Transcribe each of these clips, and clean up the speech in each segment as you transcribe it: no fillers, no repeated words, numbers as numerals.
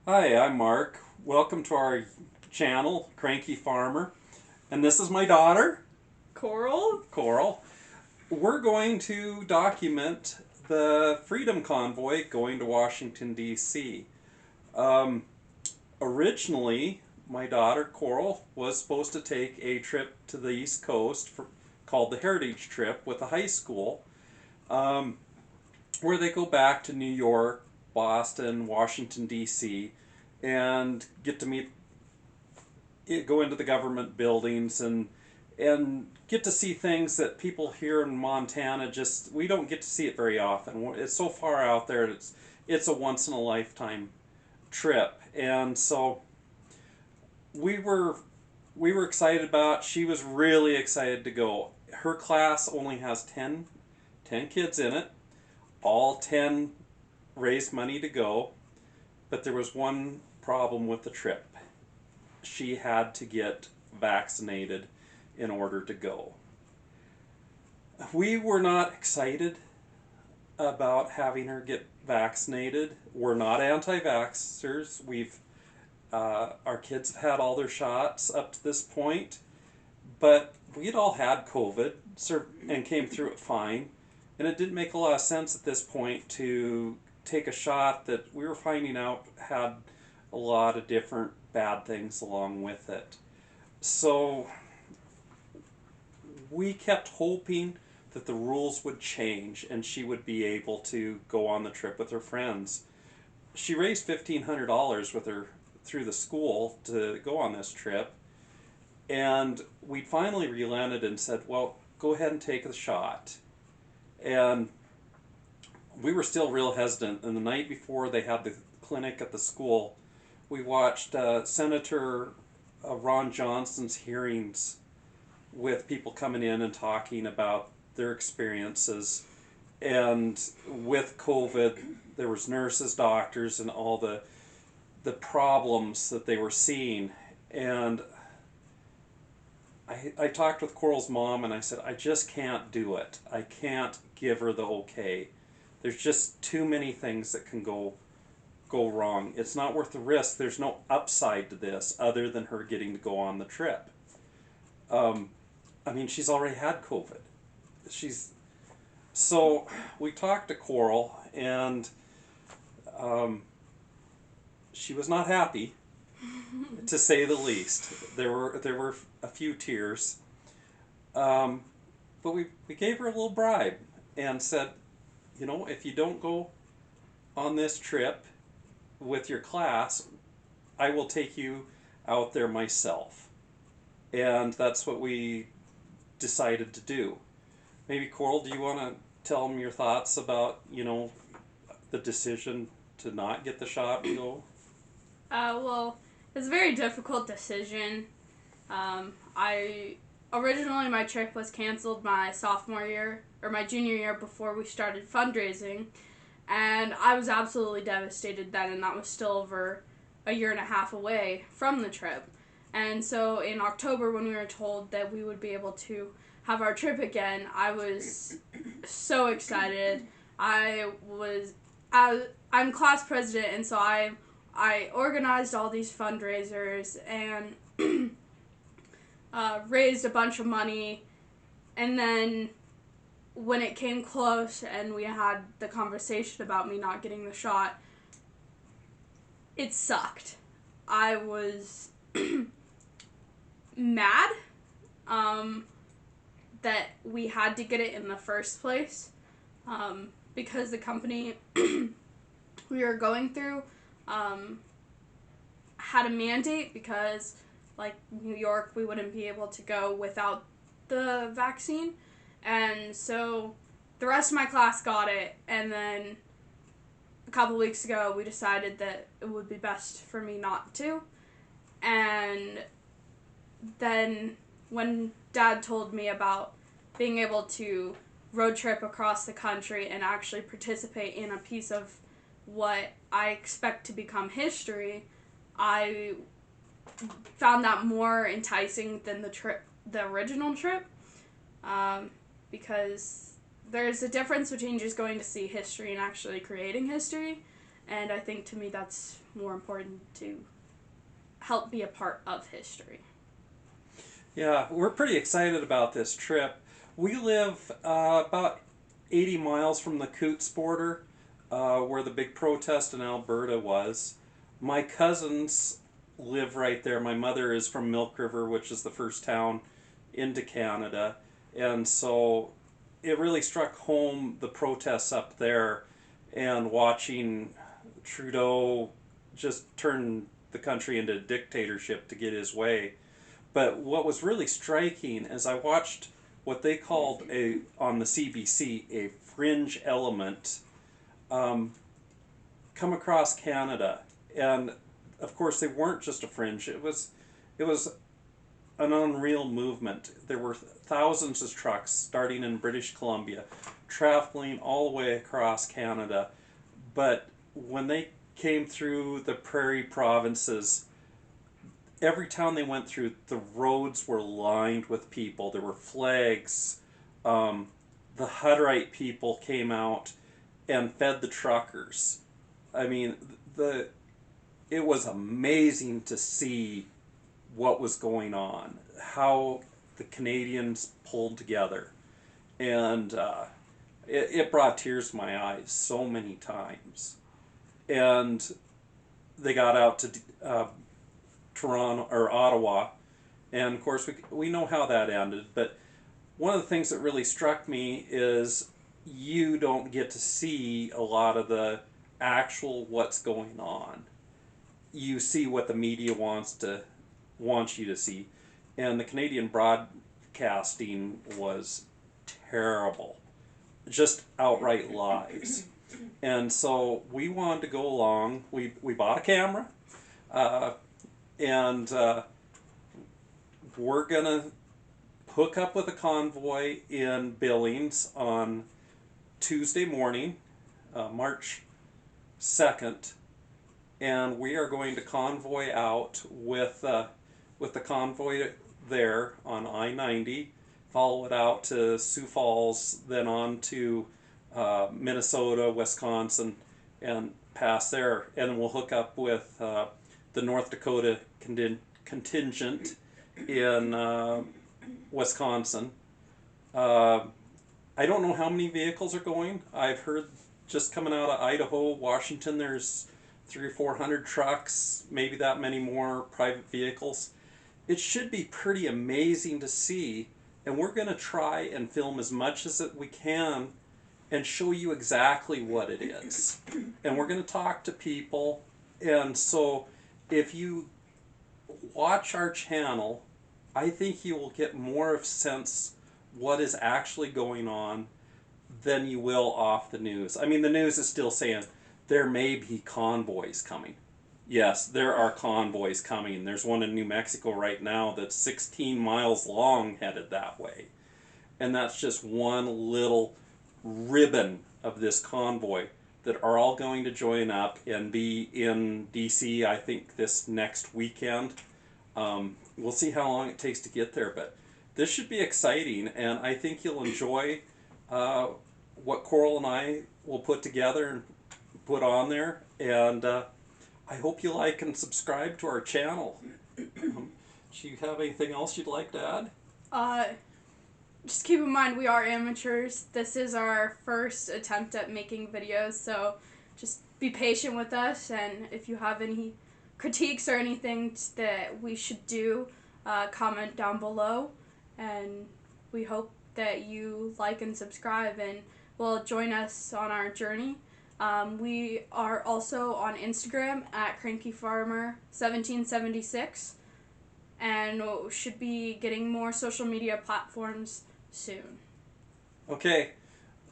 Hi, I'm Mark. Welcome to our channel, Cranky Farmer. And this is my daughter, Coral? Coral. We're going to document the Freedom Convoy going to Washington, D.C. Um, Originally, my daughter, Coral, was supposed to take a trip to the East Coast called the Heritage Trip with the high school, um, where they go back to New York, Boston, Washington, D.C., and get to meet go into the government buildings and get to see things that people here in Montana just we don't get to see it very often. It's so far out there. It's a once in a lifetime trip, and so we were we were excited about. She was really excited to go. Her class only has 10 kids in it. All 10 raised money to go, but there was one problem with the trip. She had to get vaccinated in order to go. We were not excited about having her get vaccinated. We're not anti-vaxxers. Our kids have had all their shots up to this point, but we had all had COVID and came through it fine, and it didn't make a lot of sense at this point to take a shot that we were finding out had a lot of different bad things along with it. So we kept hoping that the rules would change and she would be able to go on the trip with her friends. She raised $1,500 with her through the school to go on this trip, and we finally relented and said, "Well, go ahead and take the shot." And we were still real hesitant. And the night before they had the clinic at the school, we watched Senator Ron Johnson's hearings with people coming in and talking about their experiences. And with COVID, there was nurses, doctors, and all the problems that they were seeing. And I talked with Coral's mom and I said, I just can't do it. I can't give her the okay. There's just too many things that can go wrong. It's not worth the risk. There's no upside to this other than her getting to go on the trip. Um, I mean, she's already had COVID. She's So we talked to Coral, and um, she was not happy, to say the least. There were a few tears, um, but we gave her a little bribe and said, if you don't go on this trip with your class, I will take you out there myself. And that's what we decided to do. Maybe Coral, do you want to tell them your thoughts about the decision to not get the shot and go? Well, it's a very difficult decision. I originally my trip was canceled my sophomore year or my junior year before we started fundraising, and I was absolutely devastated then, and that was still over a year and a half away from the trip. And so in October, when we were told that we would be able to have our trip again, I was so excited. I was I'm class president, and so I organized all these fundraisers and raised a bunch of money. And then when it came close and we had the conversation about me not getting the shot, it sucked. I was mad um, that we had to get it in the first place, because the company we were going through had a mandate, because like New York, we wouldn't be able to go without the vaccine. And so the rest of my class got it, and then a couple weeks ago we decided that it would be best for me not to. And then when Dad told me about being able to road trip across the country and actually participate in a piece of what I expect to become history, I found that more enticing than the original trip, because there's a difference between just going to see history and actually creating history. And I think to me that's more important to help be a part of history. Yeah, we're pretty excited about this trip. We live about 80 miles from the Coots border, where the big protest in Alberta was. My cousins live right there. My mother is from Milk River, which is the first town into Canada. And so it really struck home, the protests up there, and watching Trudeau just turn the country into a dictatorship to get his way. But what was really striking is I watched what they called on the CBC a fringe element come across Canada, and of course they weren't just a fringe. It was an unreal movement. There were thousands of trucks starting in British Columbia, traveling all the way across Canada. But when they came through the prairie provinces, every town they went through, the roads were lined with people. There were flags. The Hutterite people came out and fed the truckers. I mean, it was amazing to see what was going on, how the Canadians pulled together. And it brought tears to my eyes so many times. And they got out to Toronto or Ottawa, and of course we know how that ended. But one of the things that really struck me is you don't get to see a lot of the actual what's going on. You see what the media wants you to see, and the Canadian broadcasting was terrible, just outright lies. And so we wanted to go along. We bought a camera. And we're going to hook up with a convoy in Billings on Tuesday morning, March 2nd. And we are going to convoy out with the convoy there on I-90, follow it out to Sioux Falls, then on to Minnesota, Wisconsin, and pass there. And then we'll hook up with the North Dakota contingent in Wisconsin. I don't know how many vehicles are going. I've heard just coming out of Idaho, Washington, there's 300 or 400 trucks, maybe that many more private vehicles. It should be pretty amazing to see, and we're going to try and film as much as we can and show you exactly what it is. And we're going to talk to people, and so if you watch our channel, I think you will get more of a sense what is actually going on than you will off the news. I mean, the news is still saying there may be convoys coming. Yes, there are convoys coming. There's one in New Mexico right now that's 16 miles long headed that way. And that's just one little ribbon of this convoy that are all going to join up and be in DC, I think, this next weekend. We'll see how long it takes to get there, but this should be exciting, and I think you'll enjoy what Coral and I will put together and put on there, and I hope you like and subscribe to our channel. Do you have anything else you'd like to add? Just keep in mind we are amateurs. This is our first attempt at making videos, so just be patient with us, and if you have any critiques or anything that we should do, comment down below, and we hope that you like and subscribe and will join us on our journey. We are also on Instagram at crankyfarmer1776, and should be getting more social media platforms soon. Okay,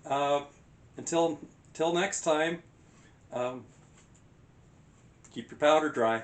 until next time, keep your powder dry.